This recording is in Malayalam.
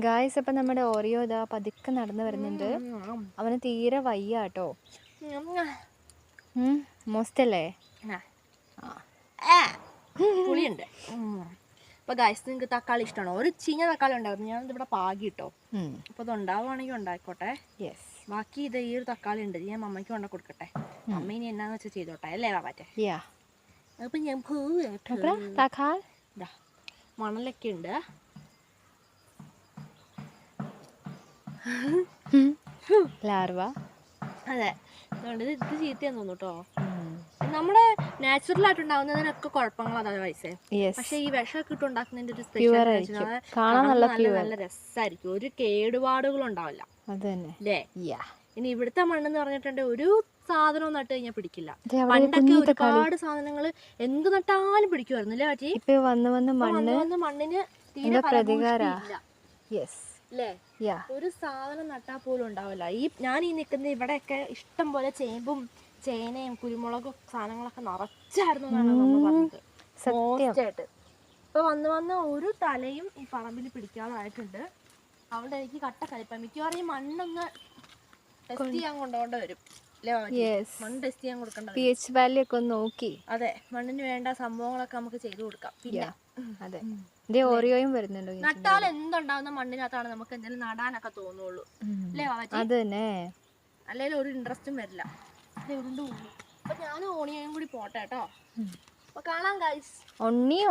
ഗായ്സ് അപ്പം നമ്മുടെ ഓറിയോ ഇതാ പതുക്കെ നടന്നു വരുന്നുണ്ട്. അവന് തീരെ വയ്യ കേട്ടോ. മോസ്റ്റല്ലേ പുളിയുണ്ട്. അപ്പൊ ഗൈസ് നിങ്ങൾക്ക് തക്കാളി ഇഷ്ടമാണോ? ഒരു ചീഞ്ഞ തക്കാളി ഉണ്ടായിരുന്നു, ഞാനിത് ഇവിടെ പാകി കിട്ടോ. അപ്പൊ ഇത് ഉണ്ടാവുകയാണെങ്കിൽ ഉണ്ടായിക്കോട്ടെ. ബാക്കി ഇത് ഈ ഒരു തക്കാളി ഉണ്ട്, ഞാൻ മമ്മയ്ക്ക് കൊണ്ട് കൊടുക്കട്ടെ. അമ്മ ഇനി എന്നാന്ന് വെച്ചാൽ ചെയ്തോട്ടെ അല്ലേ വാറ്റേ. അപ്പൊ ഞാൻ മണലൊക്കെ ഉണ്ട്. ലാർവ. അതെ, അതുകൊണ്ട് ഇത് ചീത്തയാന്ന് തോന്നുന്നു കേട്ടോ. നമ്മുടെ നാച്ചുറൽ ആയിട്ട് ഉണ്ടാകുന്നതിനൊക്കെ കുഴപ്പങ്ങൾ അതായത് വയസ്സേ. പക്ഷെ ഈ വിഷമൊക്കെ ഇട്ട് ഉണ്ടാക്കുന്നതിന്റെ ഒരു സ്പെഷ്യൽ നല്ല രസമായിരിക്കും. ഒരു കേടുപാടുകളും ഉണ്ടാവില്ല അല്ലേ. ഇനി ഇവിടുത്തെ മണ്ണെന്ന് പറഞ്ഞിട്ടുണ്ട് ഒരു സാധനവും നട്ട് കഴിഞ്ഞാൽ പിടിക്കില്ല. പണ്ടൊക്കെ ഒരുപാട് സാധനങ്ങൾ എന്ത് നട്ടാലും പിടിക്കുമായിരുന്നു അല്ലേ പറ്റി. വന്ന് മണ്ണിന് തീരെ ഫലഭൂയിഷ്ടിയില്ല അല്ലേ. ഒരു സാധനം നട്ടാൽ പോലും ഉണ്ടാവില്ല. ഞാൻ ഈ നിൽക്കുന്ന ഇവിടെയൊക്കെ ഇഷ്ടം പോലെ ചേമ്പും ചേനയും കുരുമുളകും സാധനങ്ങളൊക്കെ നിറച്ചായിരുന്നു എന്നാണ് നമ്മൾ പറഞ്ഞത്. മോസ്റ്റായിട്ട് ഇപ്പൊ വന്ന് ഒരു തലയും ഈ പറമ്പിൽ പിടിക്കാതായിട്ടുണ്ട്. അവിടെ എനിക്ക് കട്ട കളിപ്പാൻ മിക്കവാറും ഈ മണ്ണൊന്ന് ടെസ്റ്റ് ചെയ്യാൻ കൊണ്ടുപോകേണ്ടി വരും. മണ്ണ് ടെസ്റ്റ് ചെയ്യാൻ കൊടുക്കേണ്ട pH വാല്യൂ ഒക്കെ ഒന്ന് നോക്കി. അതെ, മണ്ണിന് വേണ്ട സംഭവങ്ങളൊക്കെ നമുക്ക് ചെയ്തു കൊടുക്കാം. പിന്നെ അതെ, ഓറിയോയും വരുന്നുണ്ട്. നട്ടാൽ എന്തുണ്ടാവുന്ന മണ്ണിനകത്താണ് നമുക്ക് എന്തെങ്കിലും നടാനൊക്കെ തോന്നുള്ളൂ അല്ലേ വാവാച്ചി. അത് തന്നെ, അല്ലെങ്കിൽ ഒരു ഇൻട്രസ്റ്റും വരില്ല. അപ്പൊ ഞാനും ഓണിയയും കൂടി പോട്ടെ കേട്ടോ. അപ്പൊ കാണാം ഗൈസ്. ഓണിയോ